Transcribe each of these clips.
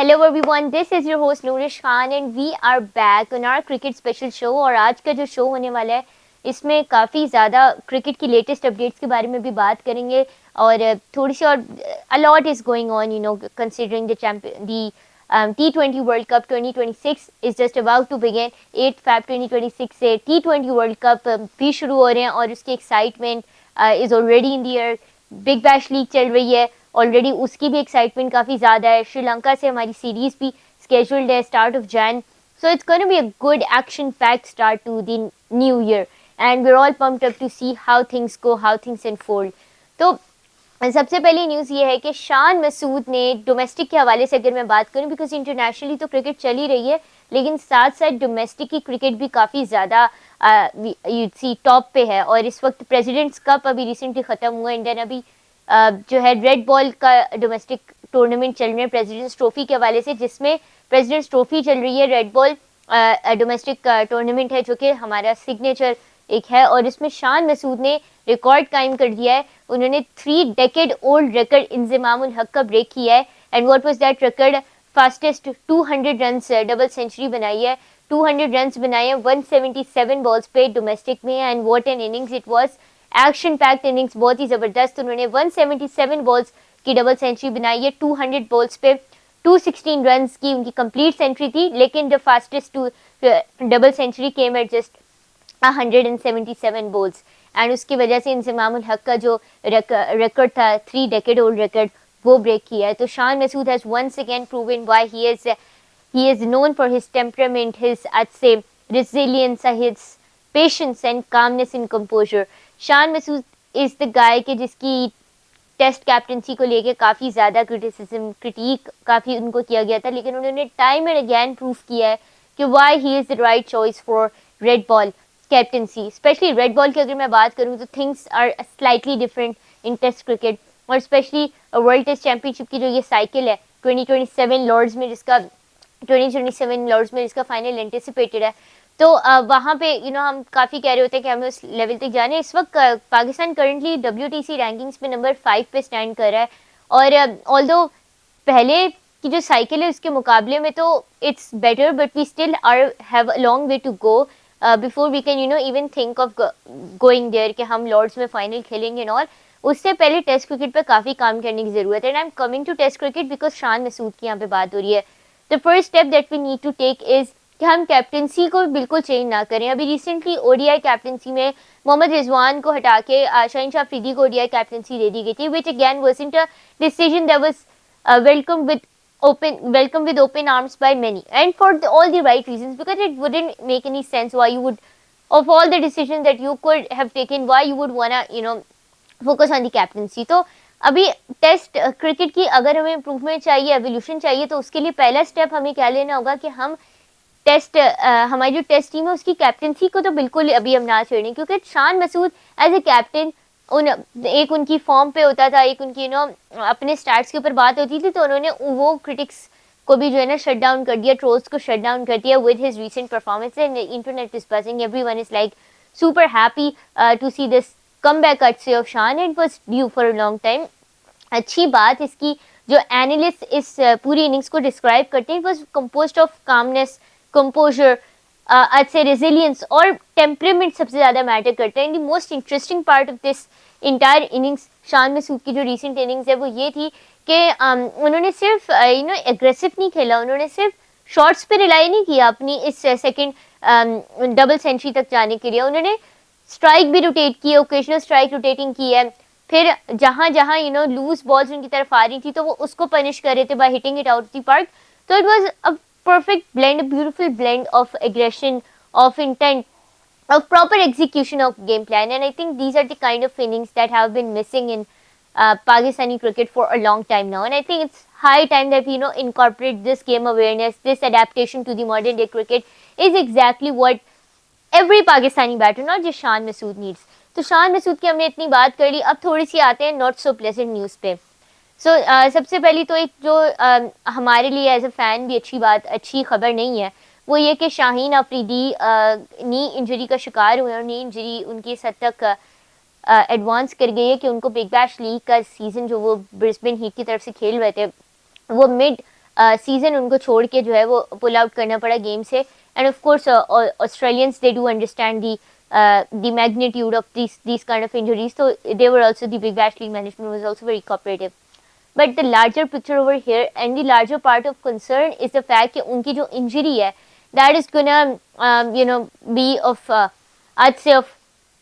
Hello everyone, this is your host Nourish Khan and we are back on our cricket special show। और आज का जो show होने वाला है इसमें काफ़ी ज़्यादा क्रिकेट की लेटेस्ट अपडेट्स के बारे में भी बात करेंगे और थोड़ी सी और a lot is going on, you know, considering the T20 World Cup 2026 is just about to begin। 8 Feb 2026 से T20 World Cup भी शुरू हो रहे हैं और उसकी excitement is already in the air। Big bash league चल रही है ऑलरेडी, उसकी भी एक्साइटमेंट काफ़ी ज़्यादा है। श्रीलंका से हमारी सीरीज़ भी स्केड्यूल्ड है start of Jan, so it's gonna be a good action packed start to the new year and we are all pumped up to see how things go, how things unfold. तो सबसे पहली news ये है कि शान मसूद ने domestic के हवाले से अगर मैं बात करूं, बिकॉज इंटरनेशनली तो क्रिकेट चल ही रही है लेकिन साथ साथ डोमेस्टिक की क्रिकेट भी काफ़ी ज़्यादा टॉप पे है। और इस वक्त प्रेसिडेंट्स कप अभी रिसेंटली ख़त्म हुआ, इंडिया ने अभी जो है रेड बॉल का डोमेस्टिक टूर्नामेंट चल रहे हैं प्रेसिडेंट्स ट्रॉफी के हवाले से, जिसमें प्रेसिडेंट्स ट्रॉफी चल रही है। रेड बॉल डोमेस्टिक टूर्नामेंट है जो कि हमारा सिग्नेचर एक है और इसमें शान मसूद ने रिकॉर्ड कायम कर दिया है। उन्होंने 3 decade old record Inzamam ul Haq का ब्रेक किया है and what was that record, fastest 200 runs double century बनाई है। 200 रन्स बनाए हैं 177 बॉल्स पे डोमेस्टिक में and what an innings it was, action packed innings, बहुत ही जबरदस्त। उन्होंने 177 बॉल्स की डबल सेंचुरी बनाई है 200 बॉल्स पे। 216 रन्स की उनकी कंप्लीट सेंचुरी थी लेकिन the fastest double century came at just 177 balls and उसकी वजह से इंजमाम उल हक का जो रिकॉर्ड था 3 डेकेड ओल्ड रिकॉर्ड वो ब्रेक किया है। तो Shan Masood has once again proven why he is known for his temperament, his, I'd say, resilience, his patience and calmness and composure। Shan Masood is the guy के जिसकी टेस्ट कैप्टनसी को लेके काफ़ी ज़्यादा क्रिटिक काफ़ी उनको किया गया था, लेकिन उन्होंने टाइम एंड अगेन प्रूव किया है कि why he is the right choice for red ball captaincy. Specially red ball की अगर मैं बात करूँ तो things are slightly different in test cricket और स्पेशली वर्ल्ड टेस्ट चैम्पियनशिप की जो ये साइकिल है 2027 लॉर्ड्स में, जिसका 2027 लॉर्ड्स में जिसका फाइनल एंटिसिपेटेड है। तो वहाँ पे हम काफ़ी कह रहे होते हैं कि हमें उस लेवल तक जाने। इस वक्त पाकिस्तान करंटली WTC रैंकिंग्स में नंबर 5 पे स्टैंड कर रहा है और ऑल्दो पहले की जो साइकिल है उसके मुकाबले में तो it's better but we still are have a long way to go before we can even think of going there कि हम लॉर्ड्स में फाइनल खेलेंगे एंड ऑल। उससे पहले टेस्ट क्रिकेट पर काफ़ी काम करने की ज़रूरत है and I am coming to test cricket because Shan Masood की यहाँ पे बात हो रही है। The first step that we need to take is कि हम कैप्टनसी को बिल्कुल चेंज ना करें। अभी रिसेंटली ODI कैप्टनसी में मोहम्मद रिजवान को हटा के शाहीन शाह अफरीदी को ODI कैप्टनसी दे दी गई थी, which again wasn't a decision that was welcome with open arms by many and for all the right reasons, because it wouldn't make any sense why you would, of all the decisions that you could have taken, why you would wanna focus on the captaincy। तो अभी test cricket की अगर हमें improvement चाहिए, evolution चाहिए, तो उसके लिए पहला स्टेप हमें क्या लेना होगा कि हम हमारी जो टेस्ट टीम है उसकी कैप्टनसी को तो बिल्कुल अभी हम ना छोड़ें, क्योंकि Shan Masood as a captain एक उनकी फॉर्म पे होता था, एक उनकी अपने स्टैट्स के ऊपर बात होती थी, तो उन्होंने वो क्रिटिक्स को भी जो है ना शट डाउन कर दिया, ट्रोल्स को शट डाउन कर दिया with his recent performance and internet is buzzing, everyone is like super happy to see this comeback अटसे of Shan and was due for a long time. अच्छी बात इसकी जो एनालिस्ट इस पूरी इनिंग्स को डिस्क्राइब करते हैं, was composed of calmness, composer, अच्छे रेजिलियंस और टेम्परेमेंट सबसे ज़्यादा मैटर करता है। The most interesting part of this entire innings, शान मसूद की जो रिसेंट इनिंग्स है वो ये थी कि उन्होंने सिर्फ एग्रेसिव नहीं खेला, उन्होंने सिर्फ शॉट्स पे रिलाई नहीं किया अपनी इस सेकंड डबल सेंचुरी तक जाने के लिए। उन्होंने स्ट्राइक भी रोटेट की है, ओकेजनल स्ट्राइक रोटेटिंग की है, फिर जहाँ जहाँ लूज बॉल्स उनकी तरफ आ रही थी तो वो उसको पनिश कर रहे थे by hitting it out the park. तो it was a perfect blend, a beautiful blend of aggression, of intent, of proper execution of game plan, and I think these are the kind of innings that have been missing in Pakistani cricket for a long time now, and I think it's high time that we incorporate this game awareness, this adaptation to the modern day cricket is exactly what every Pakistani batter, not just Shan Masood, needs। तो शान मसूद की हमने इतनी बात कर ली, अब थोड़ी सी आते हैं नॉट सो प्लेजेंट न्यूज़ पे। सबसे पहली तो एक जो हमारे लिए एज अ फ़ैन भी अच्छी खबर नहीं है, वो ये कि शाहीन अफरीदी नी इंजरी का शिकार हुए और नी इंजरी उनकी इस हद तक एडवांस कर गई है कि उनको बिग बैश लीग का सीज़न जो वो ब्रिस्बेन हीट की तरफ से खेल रहे थे वो मिड सीजन उनको छोड़ के जो है वो पुल आउट करना पड़ा गेम से. End of course Australians they do understand the magnitude of these kind of injuries, so they were also, the Big Bash League management was also very cooperative. But the larger picture over here and the larger part of concern is the fact कि उनकी जो injury है, that is gonna be of I'd say of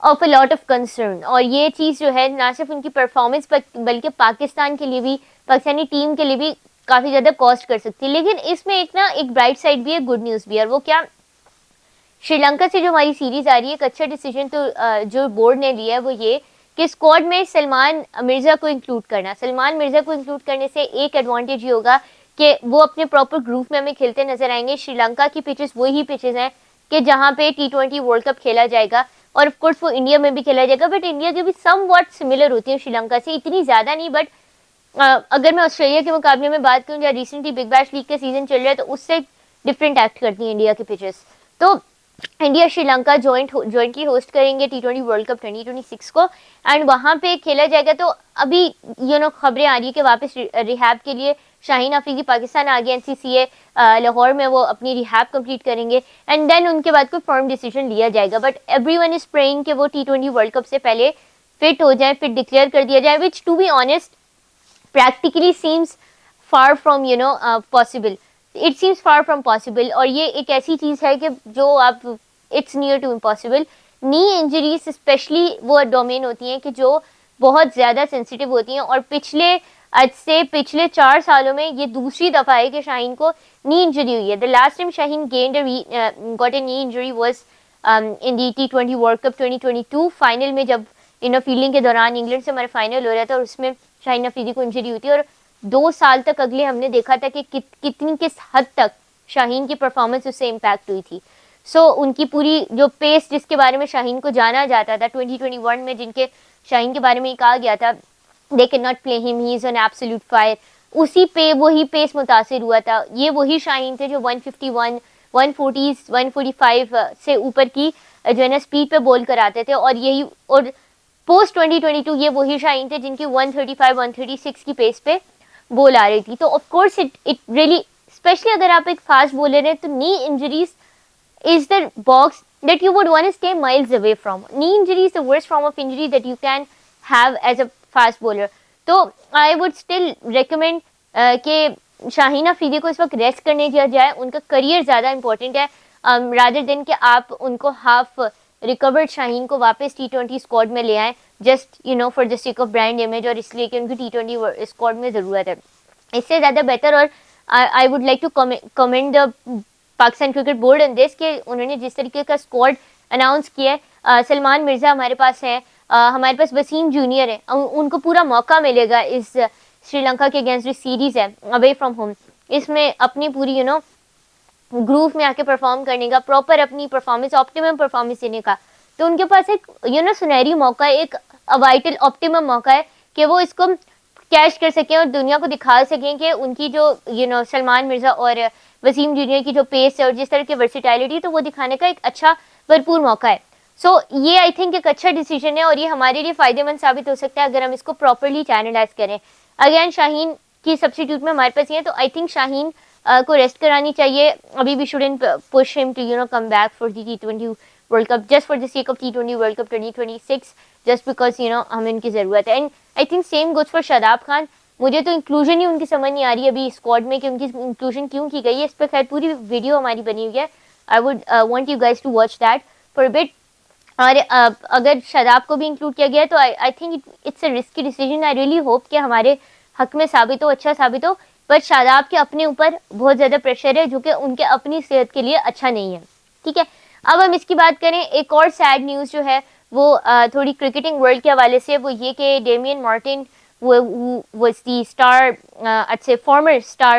a lot of concern. और ये चीज़ जो है ना सिर्फ उनकी परफॉर्मेंस पर बल्कि पाकिस्तान के लिए भी, पाकिस्तानी टीम के लिए भी काफ़ी ज़्यादा कॉस्ट कर सकती है. लेकिन इसमें एक ब्राइट साइड भी है, गुड न्यूज़ भी है. और वो क्या, श्रीलंका से जो हमारी सीरीज आ रही है, एक अच्छा डिसीजन तो जो बोर्ड ने लिया है वो ये कि स्क्वाड में सलमान मिर्ज़ा को इंक्लूड करना. सलमान मिर्ज़ा को इंक्लूड करने से एक एडवांटेज ये होगा कि वो अपने प्रॉपर ग्रुप में हमें खेलते नजर आएंगे. श्रीलंका की पिचेस वही पिचेस हैं कि जहाँ पे T20 वर्ल्ड कप खेला जाएगा, और ऑफ कोर्स वो इंडिया में भी खेला जाएगा, बट इंडिया की भी सम वॉट सिमिलर होती है श्रीलंका से, इतनी ज़्यादा नहीं. बट अगर मैं ऑस्ट्रेलिया के मुकाबले में बात करूँ, जहाँ रिसेंटली बिग बैश लीग का सीजन चल रहा है, तो उससे डिफरेंट एक्ट करती है इंडिया की पिचेस. तो इंडिया श्रीलंका जॉइंटली होस्ट करेंगे T20 वर्ल्ड कप 2026 को, एंड वहाँ पे खेला जाएगा. तो अभी खबरें आ रही है कि वापस रिहैब के लिए शाहीन अफरीदी पाकिस्तान आ गए. NCCA लाहौर में वो अपनी रिहैब कंप्लीट करेंगे, एंड देन उनके बाद कोई फर्म डिसीजन लिया जाएगा. बट एवरीवन इज प्रेइंग कि वो T20 वर्ल्ड कप से पहले फिट हो जाए, फिट डिक्लेयर कर दिया जाए, which to be honest practically seems far from possible. It seems far from possible. और ये एक ऐसी चीज़ है कि जो आप, it's near to impossible. Knee injuries specially वो डोमेन होती हैं कि जो बहुत ज़्यादा सेंसिटिव होती हैं, और पिछले 4 सालों में ये दूसरी दफ़ा है कि शाहीन को नी इंजरी हुई है. The last time Shaheen got a knee injury was in the T20 world cup 2022 final में, जब फील्डिंग के दौरान इंग्लैंड से हमारा फाइनल हो रहा था, और उसमें शाहीन अफरीदी को इंजरी हुई थी. और 2 साल तक अगले हमने देखा था कि किस हद तक शाहीन की परफॉर्मेंस उससे इम्पैक्ट हुई थी. सो उनकी पूरी जो पेस, जिसके बारे में शाहीन को जाना जाता था 2021 में, जिनके शाहीन के बारे में कहा गया था they can not play him, he is an absolute fire, वही पेस मुतासिर हुआ था. ये वही शाहीन थे जो 151, 140, 145 से ऊपर की जो है ना स्पीड पे बॉल कराते थे. और पोस्ट 2022 ये वही शाहीन थे जिनकी 135, 136 की पेस पे बॉल आ रही थी. तो of course it really, specially अगर आप एक फास्ट बॉलर हैं, तो नी injuries is the box that you would want to stay miles away from. Knee injury is the worst form of injury that you can have as a fast bowler. तो I would still recommend कि शाहीन अफरीदी को इस वक्त rest करने दिया जाए. उनका career ज़्यादा इंपॉर्टेंट है रादर देन कि आप उनको हाफ रिकवर्ड शाहीन को वापस T20 स्क्वाड में ले आएँ, just for the sake of brand image, और इसलिए कि उनकी T20 स्क्वाड में ज़रूरत है. इससे ज़्यादा बेटर, और I would like to comment the Pakistan cricket board in this कि उन्होंने जिस तरीके का स्क्वाड अनाउंस किया है. सलमान मिर्ज़ा हमारे पास है, हमारे पास वसीम जूनियर है, उनको पूरा मौका मिलेगा इस श्रीलंका के अगेंस्ट जो सीरीज़ है अवे फ्रॉम होम, इसमें अपनी पूरी ग्रूव में आके परफॉर्म करने का, प्रॉपर अपनी परफॉर्मेंस, ऑप्टिमम परफॉर्मेंस देने का. तो उनके पास एक सुनहरी मौका है, एक वाइटल ऑप्टिमम मौका है कि वो इसको कैश कर सकें और दुनिया को दिखा सकें कि उनकी जो सलमान मिर्ज़ा और वसीम जूनियर की जो पेस है और जिस तरह की वर्सिटैलिटी, तो वो दिखाने का एक अच्छा भरपूर मौका है. सो ये आई थिंक एक अच्छा डिसीजन है, और ये हमारे लिए फ़ायदेमंद साबित हो सकता है अगर हम इसको प्रॉपरली चैनलाइज करें. अगेन शाहीन की सब्स्टिट्यूट में हमारे पास ये है, तो आई थिंक शाहीन को रेस्ट करानी चाहिए. अभी we shouldn't push him to come back for the T20 world cup, just for the sake of T20 world cup 2026, just because हमें इनकी ज़रूरत है. And I think same goods for Shadab Khan. मुझे तो इंक्लूजन ही उनकी समझ नहीं आ रही अभी स्क्वाड में कि उनकी इंक्लूजन क्यों की गई है. इस पर खैर पूरी वीडियो हमारी बनी हुई है, I would want you guys to watch that for bit. और अगर शादाब को भी इंक्लूड किया गया तो I think it's a risky decision. I really hope कि हमारे हक में साबित हो, अच्छा साबित हो. बट शादाब के अपने ऊपर बहुत ज़्यादा प्रेशर है जो कि उनके अपनी सेहत के लिए अच्छा नहीं है. ठीक है, अब हम इसकी बात करें. एक और सैड न्यूज़ जो है वो थोड़ी क्रिकेटिंग वर्ल्ड के हवाले से, वो ये कि Damien Martyn who was the star, I'd say former star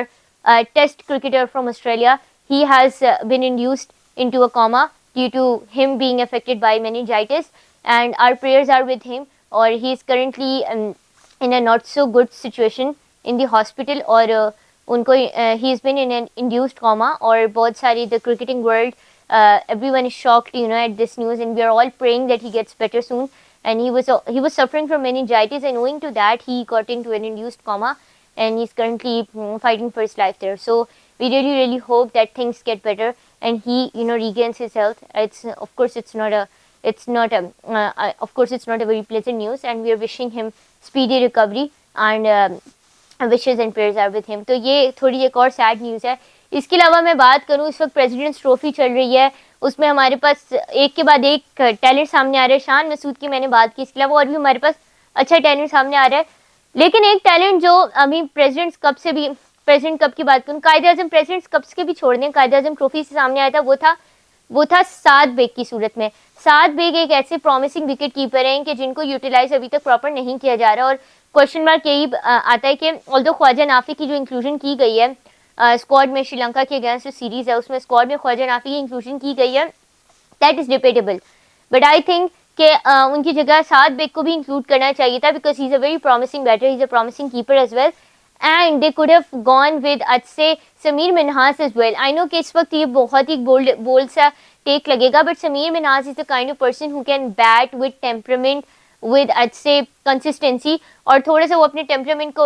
test cricketer from Australia, he has been induced into a coma due to him being affected by meningitis, and our prayers are with him. Or he is currently in a not so good situation in the hospital, और उनको he has been in an induced coma. और बहुत सारी the cricketing world everyone is shocked at this news, and we are all praying that he gets better soon. And he was suffering from meningitis, and owing to that he got into an induced coma. and he's currently fighting for his life there. So we really hope that things get better and he, you know, regains his health. It's of course it's not a of course it's not a very pleasant news, and we are wishing him speedy recovery and wishes and prayers are with him. तो ये थोड़ी एक और sad news है. इसके अलावा मैं बात करूँ, इस वक्त प्रेसिडेंट्स ट्रॉफी चल रही है, उसमें हमारे पास एक के बाद एक टैलेंट सामने आ रहे हैं. शान मसूद की मैंने बात की, इसके अलावा और भी हमारे पास अच्छा टैलेंट सामने आ रहा है. लेकिन एक टैलेंट जो अभी प्रेसिडेंट्स कप से भी, प्रेसिडेंट कप की बात करूँ, कायदे आजम प्रेसिडेंट्स कप के भी छोड़ दें, कायदे आजम ट्रॉफी से सामने आया था, वो था साद बेग की सूरत में. साद बेग एक ऐसे प्रॉमिसिंग विकेट कीपर हैं कि जिनको यूटिलाइज अभी तक प्रॉपर नहीं किया जा रहा. और क्वेश्चन मार्क यही आता है कि ऑल्दो ख्वाजा नाफी की जो इंक्लूजन की गई है स्क्वाड में, श्रीलंका के अगेंस्ट जो सीरीज है उसमें स्क्वाड में ख्वाजा नाफी की इंक्लूजन की गई है, that is debatable. But I think कि उनकी जगह साद बेग को भी इंक्लूड करना चाहिए था, because he is a very promising batter, he is a promising keeper as well, and they could have gone with आज से Sameer Minhas as well. I know कि इस वक्त ये बहुत ही बोल्ड सा टेक लगेगा, but Sameer Minhas is the kind of person who can bat with temperament, with आज से कंसिस्टेंसी, और थोड़ा सा वो अपने टेम्परामेंट को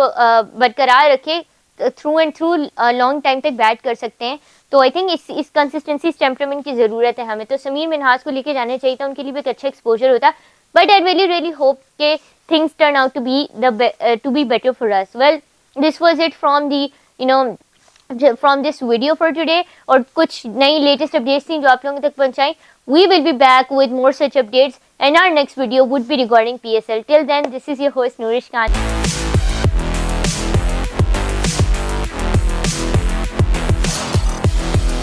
बरकरार रखे, through and through long time तक बैट कर सकते हैं. तो आई थिंक इस कंसिस्टेंसी, इस टेम्परामेंट की ज़रूरत है हमें. तो समीर मिन्हास को लेके जाना चाहिए था, उनके लिए भी एक अच्छा एक्सपोजर होता. बट आई रियली होप के things turn out to be better for us. Well, this was it from the from this video for today. और कुछ नई लेटेस्ट अपडेट्स थी जो आप लोगों तक पहुंचाई. We will be back with more such updates, and our next video would be regarding PSL. Till then, this is your host Nourish Khan.